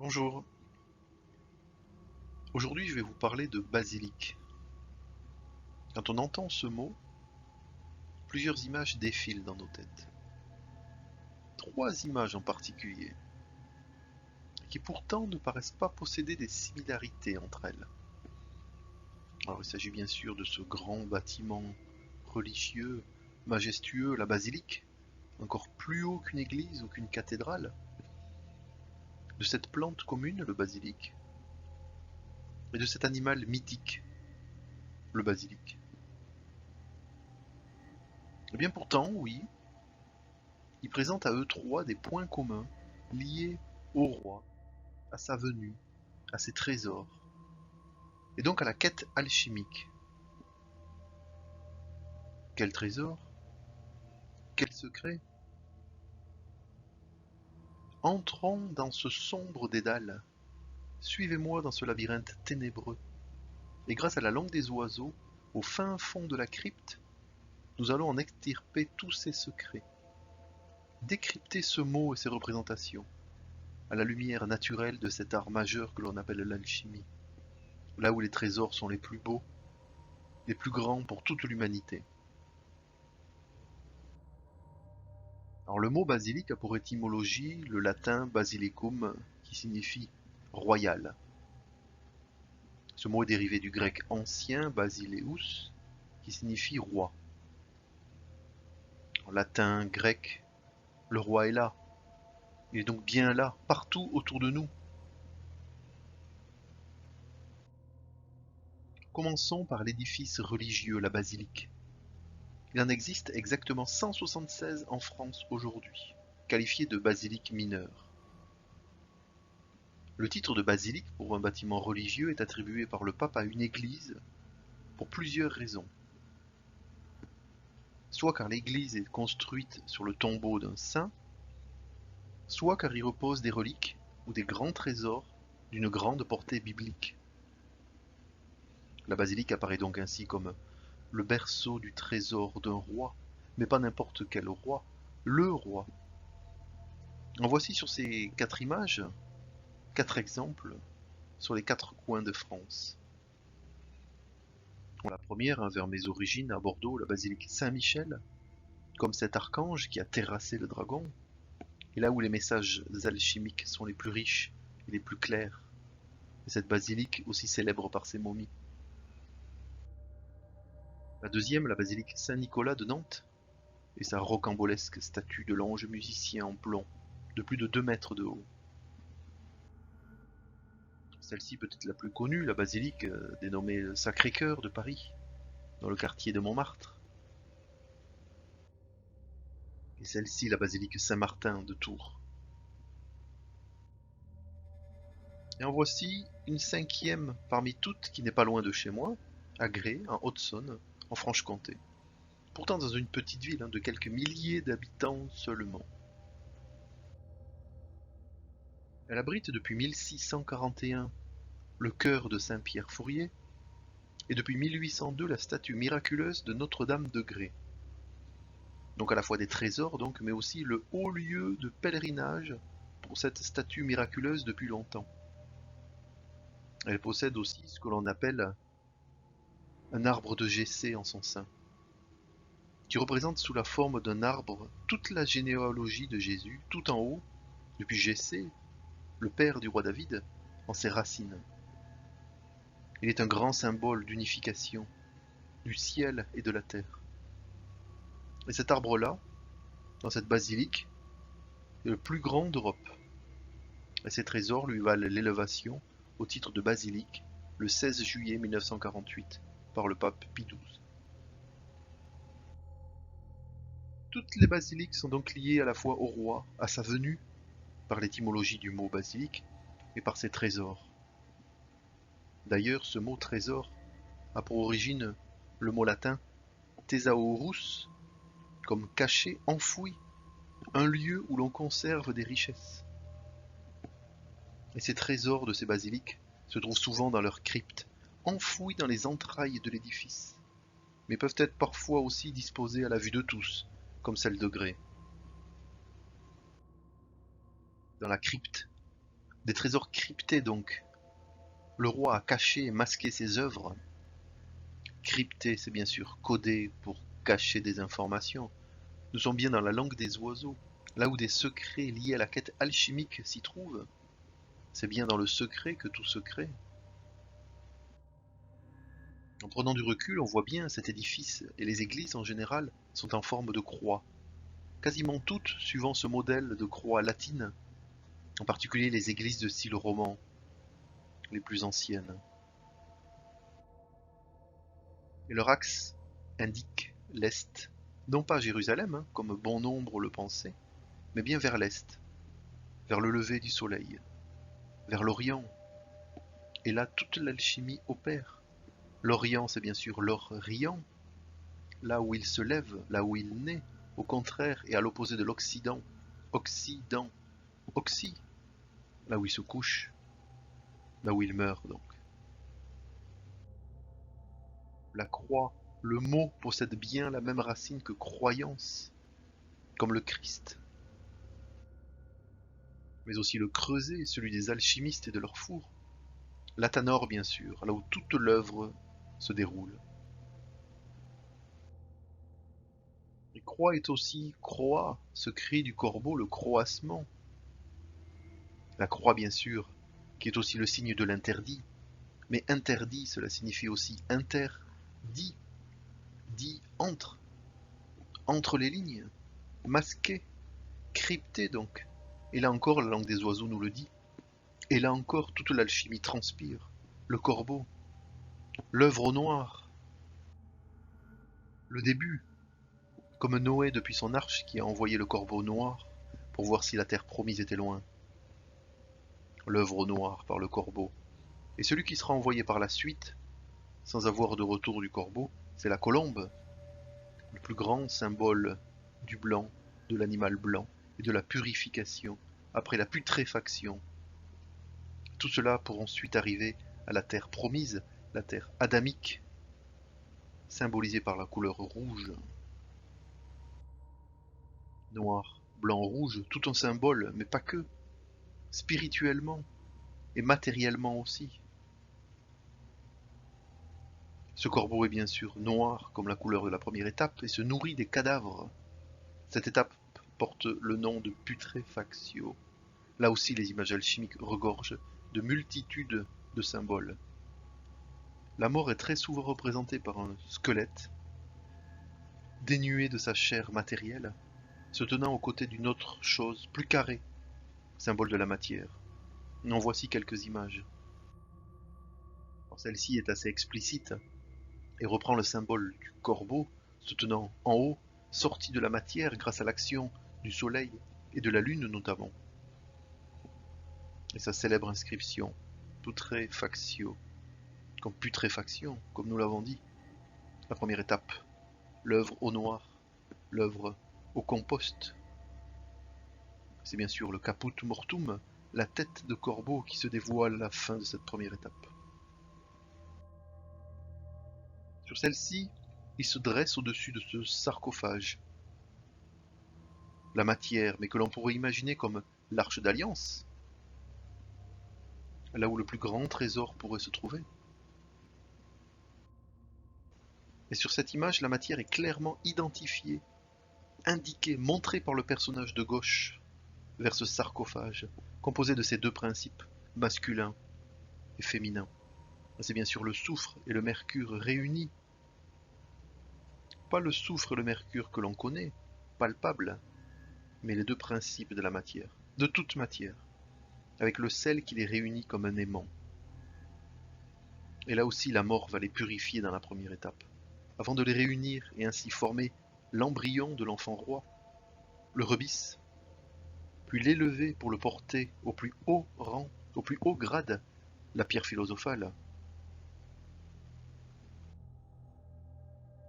Bonjour, aujourd'hui je vais vous parler de basilic. Quand on entend ce mot, plusieurs images défilent dans nos têtes. Trois images en particulier, qui pourtant ne paraissent pas posséder des similarités entre elles. Alors il s'agit bien sûr de ce grand bâtiment religieux, majestueux, la basilique, encore plus haut qu'une église ou qu'une cathédrale, de cette plante commune, le basilic, et de cet animal mythique, le basilic. Et bien pourtant, oui, ils présentent à eux trois des points communs liés au roi, à sa venue, à ses trésors, et donc à la quête alchimique. Quel trésor? Quel secret? Entrons dans ce sombre dédale. Suivez-moi dans ce labyrinthe ténébreux. Et grâce à la langue des oiseaux, au fin fond de la crypte, nous allons en extirper tous ses secrets. Décrypter ce mot et ses représentations, à la lumière naturelle de cet art majeur que l'on appelle l'alchimie, là où les trésors sont les plus beaux, les plus grands pour toute l'humanité. Alors le mot basilic a pour étymologie le latin basilicum, qui signifie royal. Ce mot est dérivé du grec ancien basileus, qui signifie roi. En latin, grec, le roi est là. Il est donc bien là, partout autour de nous. Commençons par l'édifice religieux, la basilique. Il en existe exactement 176 en France aujourd'hui, qualifiés de basiliques mineures. Le titre de basilique pour un bâtiment religieux est attribué par le pape à une église pour plusieurs raisons. Soit car l'église est construite sur le tombeau d'un saint, soit car y reposent des reliques ou des grands trésors d'une grande portée biblique. La basilique apparaît donc ainsi comme le berceau du trésor d'un roi, mais pas n'importe quel roi, le roi. En voici sur ces quatre images, quatre exemples sur les quatre coins de France. La première, vers mes origines, à Bordeaux, la basilique Saint-Michel, comme cet archange qui a terrassé le dragon, et là où les messages alchimiques sont les plus riches et les plus clairs, et cette basilique aussi célèbre par ses momies. La deuxième, la basilique Saint-Nicolas de Nantes, et sa rocambolesque statue de l'ange musicien en plomb, de plus de 2 mètres de haut. Celle-ci peut être la plus connue, la basilique dénommée Sacré-Cœur de Paris, dans le quartier de Montmartre. Et celle-ci, la basilique Saint-Martin de Tours. Et en voici une cinquième parmi toutes qui n'est pas loin de chez moi, à Grès, en Haute-Saône, en Franche-Comté. Pourtant dans une petite ville de quelques milliers d'habitants seulement. Elle abrite depuis 1641 le chœur de Saint-Pierre Fourier et depuis 1802 la statue miraculeuse de Notre-Dame de Grès. Donc à la fois des trésors donc, mais aussi le haut lieu de pèlerinage pour cette statue miraculeuse depuis longtemps. Elle possède aussi ce que l'on appelle un arbre de Jessé en son sein, qui représente sous la forme d'un arbre toute la généalogie de Jésus, tout en haut, depuis Jessé, le père du roi David, en ses racines. Il est un grand symbole d'unification du ciel et de la terre. Et cet arbre-là, dans cette basilique, est le plus grand d'Europe. Et ses trésors lui valent l'élévation au titre de basilique le 16 juillet 1948 par le pape Pie XII. Toutes les basiliques sont donc liées à la fois au roi, à sa venue, par l'étymologie du mot basilique, et par ses trésors. D'ailleurs, ce mot trésor a pour origine le mot latin thesaurus, comme caché, enfoui, un lieu où l'on conserve des richesses. Et ces trésors de ces basiliques se trouvent souvent dans leurs cryptes, enfouis dans les entrailles de l'édifice, mais peuvent être parfois aussi disposés à la vue de tous, comme celle de Grès. Dans la crypte, Des trésors cryptés donc. Le roi a caché et masqué ses œuvres. Crypté, c'est bien sûr codé pour cacher des informations. Nous sommes bien dans la langue des oiseaux, là où des secrets liés à la quête alchimique s'y trouvent. C'est bien dans le secret que tout se crée. En prenant du recul, on voit bien cet édifice, et les églises en général sont en forme de croix, quasiment toutes suivant ce modèle de croix latine, en particulier les églises de style roman, les plus anciennes. Et leur axe indique l'Est, non pas Jérusalem, comme bon nombre le pensaient, mais bien vers l'Est, vers le lever du soleil, vers l'Orient. Et là, toute l'alchimie opère. L'Orient, c'est bien sûr l'Orient, là où il se lève, là où il naît, au contraire et à l'opposé de l'Occident. Occident, Oxy, là où il se couche, là où il meurt donc. La croix, le mot possède bien la même racine que croyance, comme le Christ, mais aussi le creuset, celui des alchimistes et de leurs fours. L'Athanor, bien sûr, là où toute l'œuvre se déroule. Et croix est aussi croix, ce cri du corbeau, le croassement. La croix, bien sûr, qui est aussi le signe de l'interdit. Mais interdit, cela signifie aussi interdit, dit entre les lignes, masqué, crypté donc. Et là encore, la langue des oiseaux nous le dit. Et là encore, toute l'alchimie transpire. Le corbeau, l'œuvre au noir, le début, comme Noé depuis son arche qui a envoyé le corbeau noir pour voir si la terre promise était loin. L'œuvre au noir par le corbeau. Et celui qui sera envoyé par la suite, sans avoir de retour du corbeau, c'est la colombe, le plus grand symbole du blanc, de l'animal blanc et de la purification, après la putréfaction. Tout cela pour ensuite arriver à la terre promise, la terre adamique, symbolisée par la couleur rouge. Noir, blanc, rouge, tout un symbole, mais pas que, spirituellement et matériellement aussi. Ce corbeau est bien sûr noir comme la couleur de la première étape et se nourrit des cadavres. Cette étape porte le nom de putréfaction. Là aussi les images alchimiques regorgent de multitudes de symboles. La mort est très souvent représentée par un squelette, dénué de sa chair matérielle, se tenant aux côtés d'une autre chose plus carrée, symbole de la matière. En voici quelques images. Celle-ci est assez explicite et reprend le symbole du corbeau se tenant en haut, sorti de la matière grâce à l'action du soleil et de la lune notamment. Et sa célèbre inscription, putréfactio, comme putréfaction, comme nous l'avons dit. La première étape, l'œuvre au noir, l'œuvre au compost. C'est bien sûr le caput mortum, la tête de corbeau qui se dévoile à la fin de cette première étape. Sur celle-ci, il se dresse au-dessus de ce sarcophage. La matière, mais que l'on pourrait imaginer comme l'arche d'alliance, là où le plus grand trésor pourrait se trouver. Et sur cette image, la matière est clairement identifiée, indiquée, montrée par le personnage de gauche vers ce sarcophage, composé de ces deux principes, masculin et féminin. C'est bien sûr le soufre et le mercure réunis. Pas le soufre et le mercure que l'on connaît, palpable, mais les deux principes de la matière, de toute matière, avec le sel qui les réunit comme un aimant. Et là aussi, la mort va les purifier dans la première étape, avant de les réunir et ainsi former l'embryon de l'enfant roi, le rebis, puis l'élever pour le porter au plus haut rang, au plus haut grade, la pierre philosophale.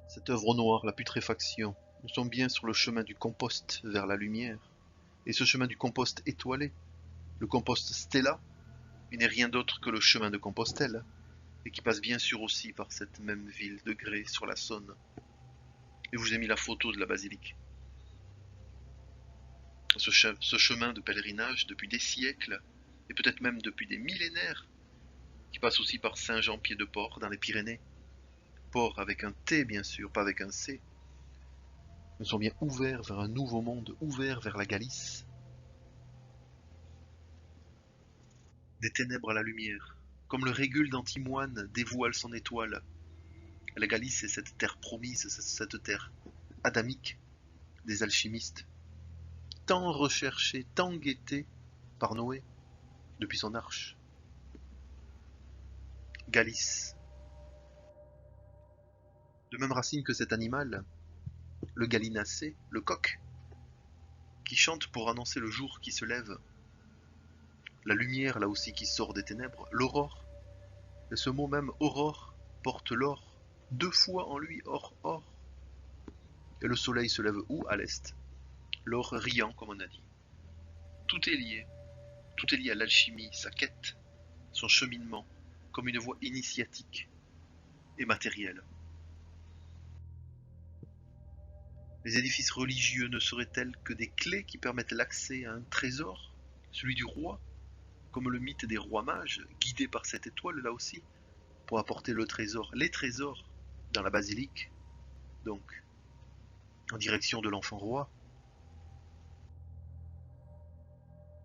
Cette œuvre au noir, la putréfaction, nous sommes bien sur le chemin du compost vers la lumière. Et ce chemin du compost étoilé, le compost Stella, il n'est rien d'autre que le chemin de Compostelle, et qui passe bien sûr aussi par cette même ville de Grès sur la Saône. Et je vous ai mis la photo de la basilique. Ce chemin de pèlerinage depuis des siècles et peut-être même depuis des millénaires, qui passe aussi par Saint-Jean-Pied-de-Port dans les Pyrénées. Port avec un T bien sûr, pas avec un C. Nous sommes bien ouverts vers un nouveau monde, ouverts vers la Galice. Des ténèbres à la lumière, comme le régule d'Antimoine dévoile son étoile. La Galice est cette terre promise, cette terre adamique des alchimistes, tant recherchée, tant guettée par Noé depuis son arche. Galice. De même racine que cet animal, le gallinacé, le coq, qui chante pour annoncer le jour qui se lève. La lumière, là aussi, qui sort des ténèbres, l'aurore. Et ce mot même, aurore, porte l'or, deux fois en lui, or, or. Et le soleil se lève où? À l'est. L'or riant, comme on a dit. Tout est lié. Tout est lié à l'alchimie, sa quête, son cheminement, comme une voie initiatique et matérielle. Les édifices religieux ne seraient-elles que des clés qui permettent l'accès à un trésor, celui du roi, comme le mythe des rois mages, guidés par cette étoile là aussi, pour apporter le trésor, les trésors, dans la basilique, donc, en direction de l'enfant roi.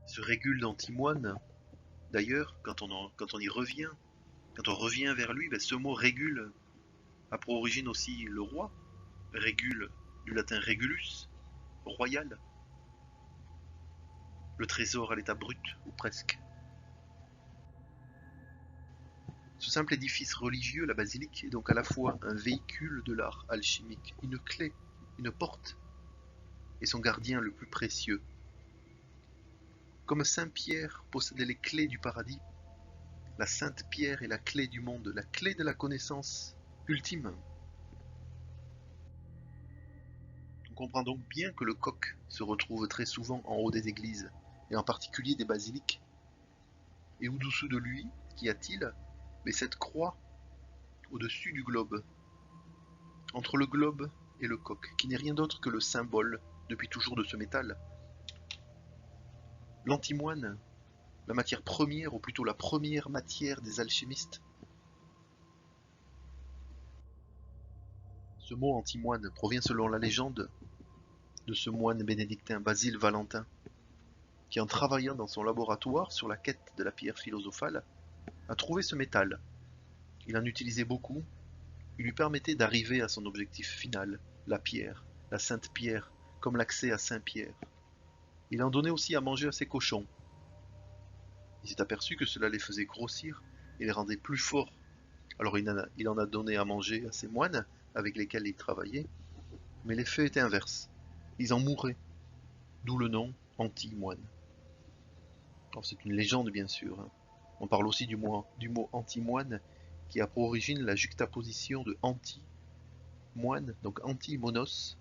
Ce régule d'Antimoine, d'ailleurs, quand on y revient, quand on revient vers lui, ben, ce mot régule a pour origine aussi le roi, régule, du latin regulus, royal. Le trésor à l'état brut, ou presque. Ce simple édifice religieux, la basilique, est donc à la fois un véhicule de l'art alchimique, une clé, une porte, et son gardien le plus précieux. Comme Saint Pierre possédait les clés du paradis, la Sainte Pierre est la clé du monde, la clé de la connaissance ultime. On comprend donc bien que le coq se retrouve très souvent en haut des églises, et en particulier des basiliques. Et au-dessous de lui, qu'y a-t-il? Mais cette croix au-dessus du globe, entre le globe et le coq, qui n'est rien d'autre que le symbole, depuis toujours, de ce métal. L'antimoine, la matière première, ou plutôt la première matière des alchimistes. Ce mot antimoine provient selon la légende de ce moine bénédictin Basile Valentin, qui en travaillant dans son laboratoire sur la quête de la pierre philosophale, a trouvé ce métal. Il en utilisait beaucoup, il lui permettait d'arriver à son objectif final, la pierre, la Sainte Pierre, comme l'accès à Saint-Pierre. Il en donnait aussi à manger à ses cochons. Il s'est aperçu que cela les faisait grossir et les rendait plus forts. Alors il en a donné à manger à ses moines avec lesquels il travaillait, mais l'effet était inverse. Ils en mouraient, d'où le nom anti-moine. Alors c'est une légende bien sûr. On parle aussi du mot anti-moine qui a pour origine la juxtaposition de anti, moine, donc anti-monos,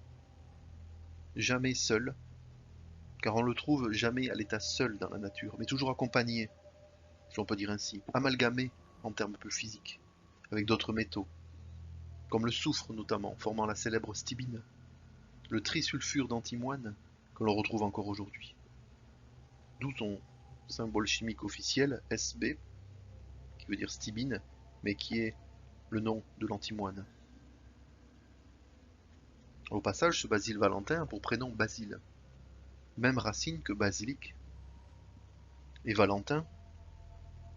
jamais seul, car on le trouve jamais à l'état seul dans la nature, mais toujours accompagné, si on peut dire ainsi, amalgamé en termes plus physiques, avec d'autres métaux, comme le soufre notamment, formant la célèbre stibine, le trisulfure d'antimoine que l'on retrouve encore aujourd'hui. D'où son symbole chimique officiel, Sb, qui veut dire stibine, mais qui est le nom de l'antimoine. Au passage, ce Basile Valentin a pour prénom Basile, même racine que basilic, et Valentin,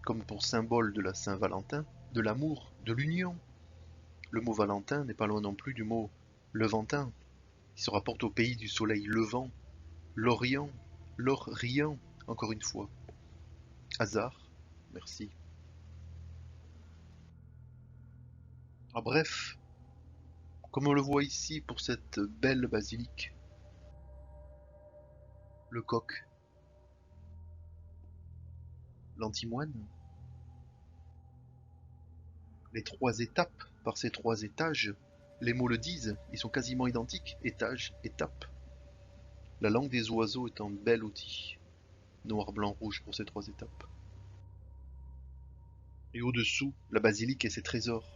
comme pour symbole de la Saint-Valentin, de l'amour, de l'union. Le mot Valentin n'est pas loin non plus du mot levantin, qui se rapporte au pays du soleil levant, l'Orient, l'or riant, encore une fois. Hasard, merci. Ah, bref, comme on le voit ici pour cette belle basilique, le coq, l'antimoine, les trois étapes par ces trois étages, les mots le disent, ils sont quasiment identiques, étage, étape. La langue des oiseaux est un bel outil, noir, blanc, rouge pour ces trois étapes. Et au-dessous, la basilique et ses trésors.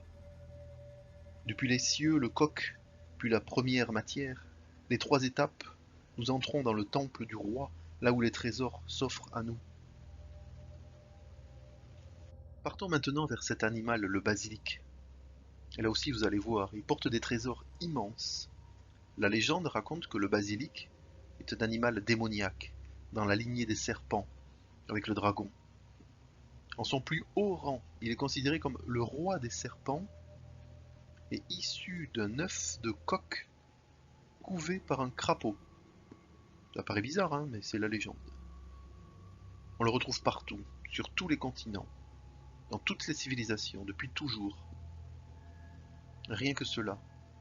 Depuis les cieux, le coq, puis la première matière, les trois étapes, nous entrons dans le temple du roi, là où les trésors s'offrent à nous. Partons maintenant vers cet animal, le basilic. Et là aussi, vous allez voir, il porte des trésors immenses. La légende raconte que le basilic est un animal démoniaque, dans la lignée des serpents, avec le dragon. En son plus haut rang, il est considéré comme le roi des serpents et issu d'un œuf de coq couvé par un crapaud. Ça paraît bizarre, hein, mais c'est la légende. On le retrouve partout, sur tous les continents, dans toutes les civilisations, depuis toujours. Rien que cela.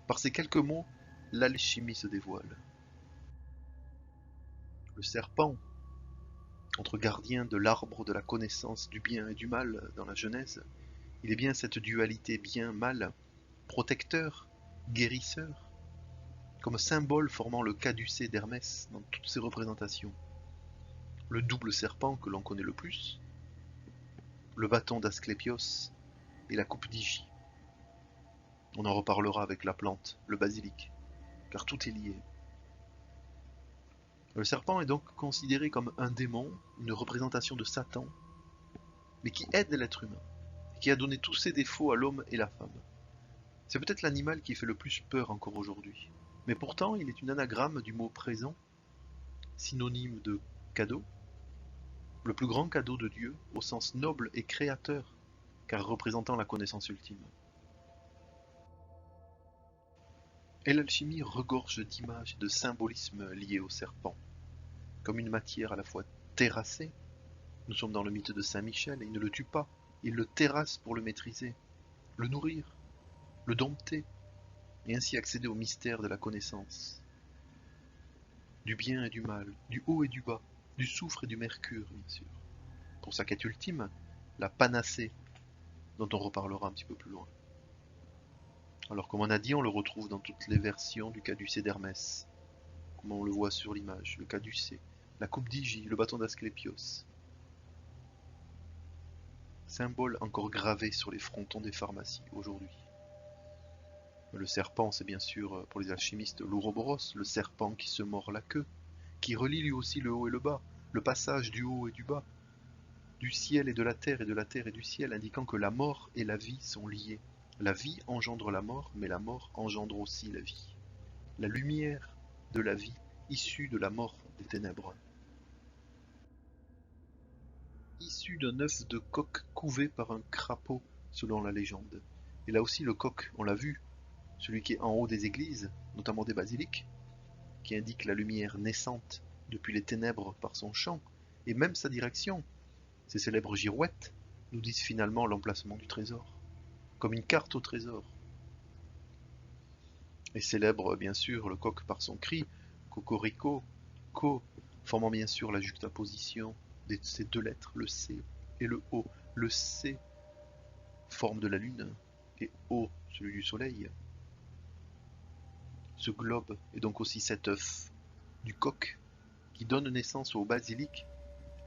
Par ces quelques mots, l'alchimie se dévoile. Le serpent, entre gardien de l'arbre de la connaissance du bien et du mal dans la Genèse, il est bien cette dualité bien-mal, protecteur, guérisseur, comme symbole formant le caducée d'Hermès dans toutes ses représentations. Le double serpent que l'on connaît le plus, le bâton d'Asclépios et la coupe d'Hygie. On en reparlera avec la plante, le basilic, car tout est lié. Le serpent est donc considéré comme un démon, une représentation de Satan, mais qui aide l'être humain, et qui a donné tous ses défauts à l'homme et la femme. C'est peut-être l'animal qui fait le plus peur encore aujourd'hui. Mais pourtant, il est une anagramme du mot présent, synonyme de cadeau, le plus grand cadeau de Dieu, au sens noble et créateur, car représentant la connaissance ultime. Et l'alchimie regorge d'images et de symbolismes liés au serpent. Comme une matière à la fois terrassée, nous sommes dans le mythe de Saint Michel, et il ne le tue pas, il le terrasse pour le maîtriser, le nourrir, le dompter, et ainsi accéder au mystère de la connaissance. Du bien et du mal, du haut et du bas, du soufre et du mercure, bien sûr. Pour sa quête ultime, la panacée, dont on reparlera un petit peu plus loin. Alors comme on a dit, on le retrouve dans toutes les versions du caducée d'Hermès, comme on le voit sur l'image, le caducée, la coupe d'Hygie, le bâton d'Asclépios. Symbole encore gravé sur les frontons des pharmacies aujourd'hui. Le serpent, c'est bien sûr pour les alchimistes l'ouroboros, le serpent qui se mord la queue, qui relie lui aussi le haut et le bas, le passage du haut et du bas, du ciel et de la terre et du ciel, indiquant que la mort et la vie sont liées. La vie engendre la mort, mais la mort engendre aussi la vie. La lumière de la vie, issue de la mort des ténèbres. Issue d'un œuf de coq couvé par un crapaud, selon la légende. Et là aussi, le coq, on l'a vu, celui qui est en haut des églises, notamment des basiliques, qui indique la lumière naissante depuis les ténèbres par son chant, et même sa direction. Ces célèbres girouettes nous disent finalement l'emplacement du trésor, comme une carte au trésor. Et célèbre bien sûr le coq par son cri, cocorico, co, formant bien sûr la juxtaposition de ces deux lettres, le C et le O. Le C, forme de la lune, et O, celui du soleil. Ce globe est donc aussi cet œuf du coq qui donne naissance au basilic,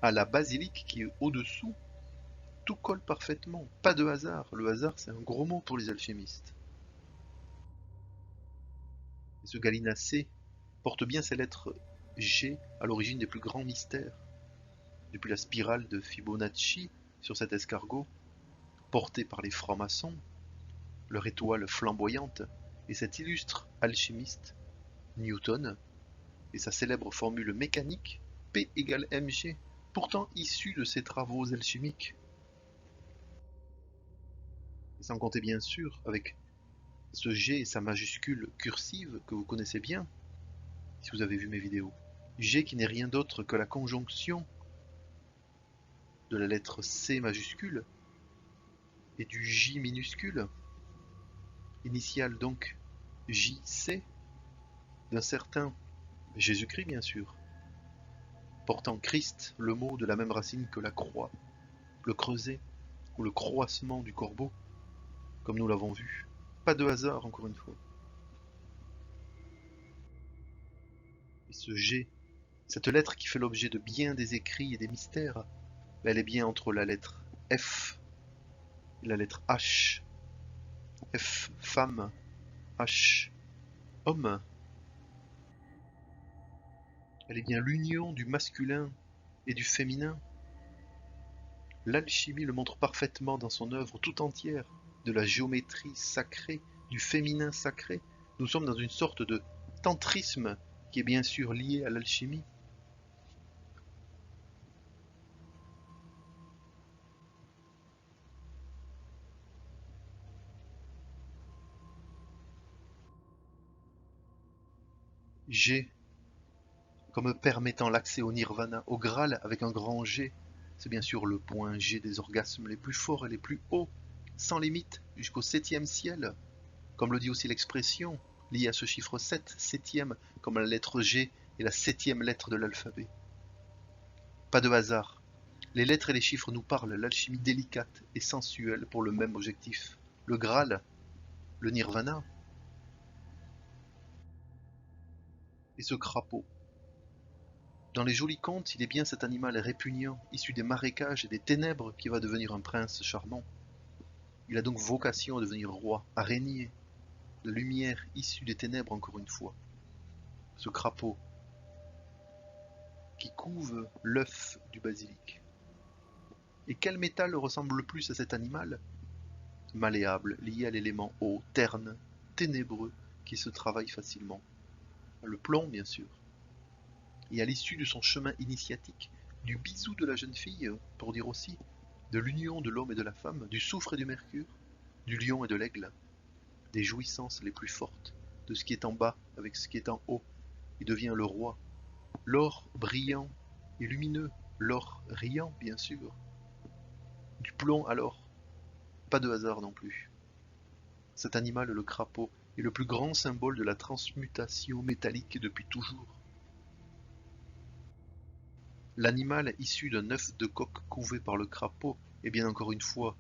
à la basilique qui est au-dessous. Tout colle parfaitement, pas de hasard. Le hasard, c'est un gros mot pour les alchimistes. Et ce gallinacé porte bien ces lettres G à l'origine des plus grands mystères. Depuis la spirale de Fibonacci sur cet escargot, porté par les francs-maçons, leur étoile flamboyante, et cet illustre alchimiste, Newton, et sa célèbre formule mécanique, P égale mg, pourtant issue de ses travaux alchimiques. Et sans compter bien sûr avec ce G et sa majuscule cursive que vous connaissez bien, si vous avez vu mes vidéos. G qui n'est rien d'autre que la conjonction de la lettre C majuscule et du J minuscule, initiale donc JC, d'un certain Jésus-Christ bien sûr, portant Christ, le mot de la même racine que la croix, le creuset ou le croissement du corbeau, comme nous l'avons vu. Pas de hasard encore une fois. Et ce G, cette lettre qui fait l'objet de bien des écrits et des mystères, elle est bien entre la lettre F et la lettre H. F, femme, H, homme. Elle est bien l'union du masculin et du féminin. L'alchimie le montre parfaitement dans son œuvre tout entière, de la géométrie sacrée, du féminin sacré. Nous sommes dans une sorte de tantrisme qui est bien sûr lié à l'alchimie. G, comme permettant l'accès au nirvana, au Graal avec un grand G. C'est bien sûr le point G des orgasmes les plus forts et les plus hauts, sans limite, jusqu'au septième ciel. Comme le dit aussi l'expression, liée à ce chiffre 7, septième, comme la lettre G est la septième lettre de l'alphabet. Pas de hasard. Les lettres et les chiffres nous parlent, l'alchimie délicate et sensuelle pour le même objectif. Le Graal, le Nirvana, et ce crapaud. Dans les jolis contes, il est bien cet animal répugnant, issu des marécages et des ténèbres, qui va devenir un prince charmant. Il a donc vocation à devenir roi, à régner. La lumière issue des ténèbres encore une fois. Ce crapaud qui couve l'œuf du basilic. Et quel métal ressemble le plus à cet animal? Malléable, lié à l'élément eau, terne, ténébreux, qui se travaille facilement. Le plomb, bien sûr. Et à l'issue de son chemin initiatique, du bisou de la jeune fille, pour dire aussi, de l'union de l'homme et de la femme, du soufre et du mercure, du lion et de l'aigle, des jouissances les plus fortes, de ce qui est en bas avec ce qui est en haut, il devient le roi. L'or brillant et lumineux, l'or riant, bien sûr. Du plomb alors, pas de hasard non plus. Cet animal, le crapaud, est le plus grand symbole de la transmutation métallique depuis toujours. L'animal issu d'un œuf de coq couvé par le crapaud est bien encore une fois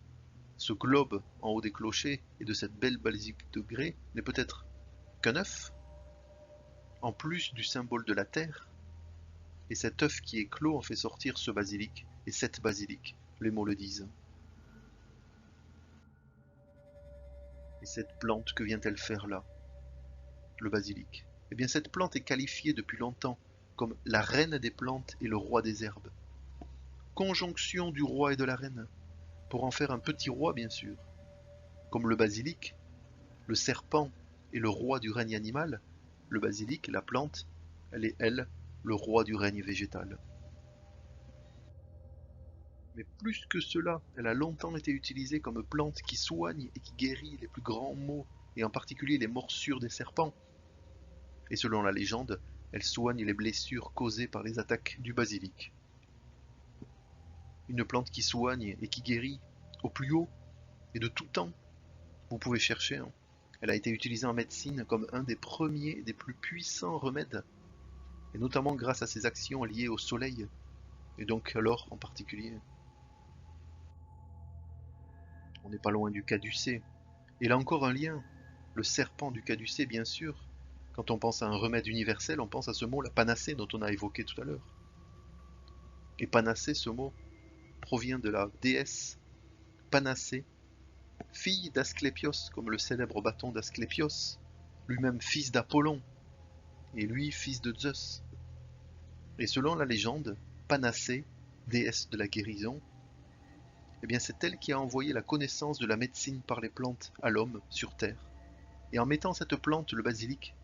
ce globe en haut des clochers et de cette belle basilique de grès n'est peut-être qu'un œuf, en plus du symbole de la terre, et cet œuf qui est clos en fait sortir ce basilic, et cette basilique, les mots le disent. Et cette plante, que vient-elle faire là? Le basilic. Eh bien cette plante est qualifiée depuis longtemps comme la reine des plantes et le roi des herbes. Conjonction du roi et de la reine, pour en faire un petit roi bien sûr. Comme le basilic, le serpent est le roi du règne animal, le basilic, la plante, elle est, elle, le roi du règne végétal. Mais plus que cela, elle a longtemps été utilisée comme plante qui soigne et qui guérit les plus grands maux, et en particulier les morsures des serpents. Et selon la légende, elle soigne les blessures causées par les attaques du basilic. Une plante qui soigne et qui guérit au plus haut et de tout temps. Vous pouvez chercher, hein. Elle a été utilisée en médecine comme un des premiers et des plus puissants remèdes, et notamment grâce à ses actions liées au soleil, et donc à l'or en particulier. On n'est pas loin du caducée. Et là encore un lien. Le serpent du caducée, bien sûr. Quand on pense à un remède universel, on pense à ce mot, la panacée, dont on a évoqué tout à l'heure. Et panacée, ce mot, provient de la déesse Panacée, fille d'Asclépios, comme le célèbre bâton d'Asclépios, lui-même fils d'Apollon, et lui fils de Zeus. Et selon la légende, Panacée, déesse de la guérison, eh bien c'est elle qui a envoyé la connaissance de la médecine par les plantes à l'homme sur Terre. Et en mettant cette plante, le basilic,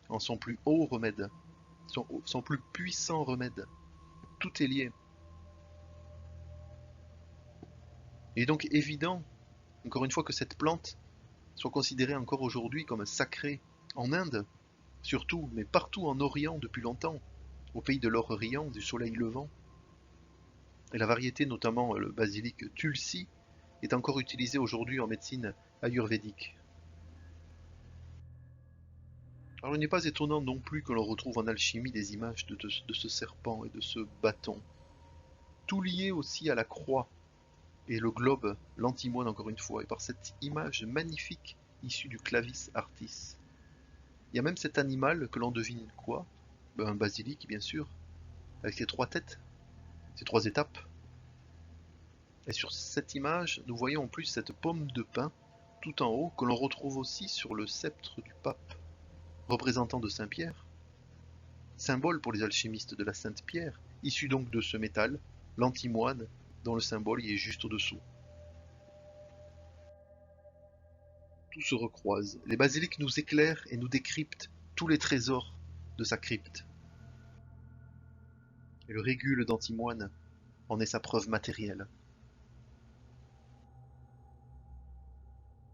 en son plus haut remède, son plus puissant remède, tout est lié. Il est donc évident, encore une fois, que cette plante soit considérée encore aujourd'hui comme sacrée en Inde, surtout, mais partout en Orient depuis longtemps, au pays de l'or riant, du soleil levant. Et la variété, notamment le basilic Tulsi, est encore utilisée aujourd'hui en médecine ayurvédique. Alors il n'est pas étonnant non plus que l'on retrouve en alchimie des images de ce serpent et de ce bâton, tout lié aussi à la croix et le globe, l'antimoine encore une fois, et par cette image magnifique issue du clavis artis. Il y a même cet animal que l'on devine quoi? Ben, un basilic bien sûr, avec ses trois têtes, ses trois étapes. Et sur cette image, nous voyons en plus cette pomme de pin tout en haut que l'on retrouve aussi sur le sceptre du pape, représentant de Saint-Pierre, symbole pour les alchimistes de la Sainte Pierre, issu donc de ce métal, l'antimoine, dont le symbole y est juste au-dessous. Tout se recroise. Les basiliques nous éclairent et nous décryptent tous les trésors de sa crypte. Et le régule d'Antimoine en est sa preuve matérielle.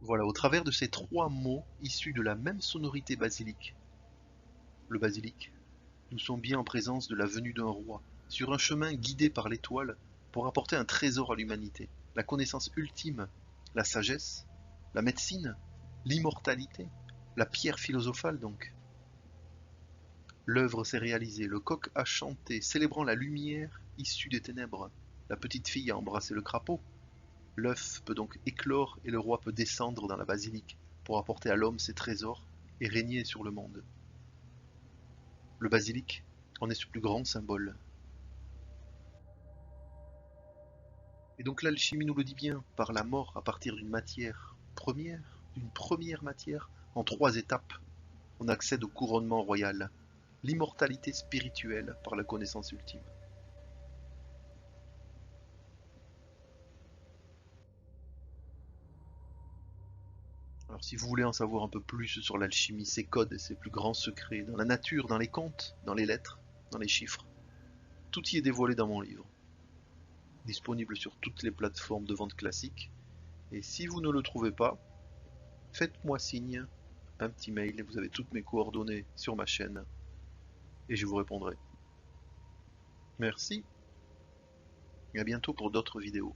Voilà, au travers de ces trois mots issus de la même sonorité basilique, le basilic, nous sommes bien en présence de la venue d'un roi, sur un chemin guidé par l'étoile pour apporter un trésor à l'humanité, la connaissance ultime, la sagesse, la médecine, l'immortalité, la pierre philosophale donc. L'œuvre s'est réalisée, le coq a chanté, célébrant la lumière issue des ténèbres. La petite fille a embrassé le crapaud. L'œuf peut donc éclore et le roi peut descendre dans la basilique pour apporter à l'homme ses trésors et régner sur le monde. Le basilic en est ce plus grand symbole. Et donc l'alchimie nous le dit bien, par la mort à partir d'une matière première, d'une première matière, en trois étapes, on accède au couronnement royal, l'immortalité spirituelle par la connaissance ultime. Alors si vous voulez en savoir un peu plus sur l'alchimie, ses codes et ses plus grands secrets, dans la nature, dans les contes, dans les lettres, dans les chiffres, tout y est dévoilé dans mon livre, disponible sur toutes les plateformes de vente classiques. Et si vous ne le trouvez pas, faites-moi signe, un petit mail, et vous avez toutes mes coordonnées sur ma chaîne, et je vous répondrai. Merci, et à bientôt pour d'autres vidéos.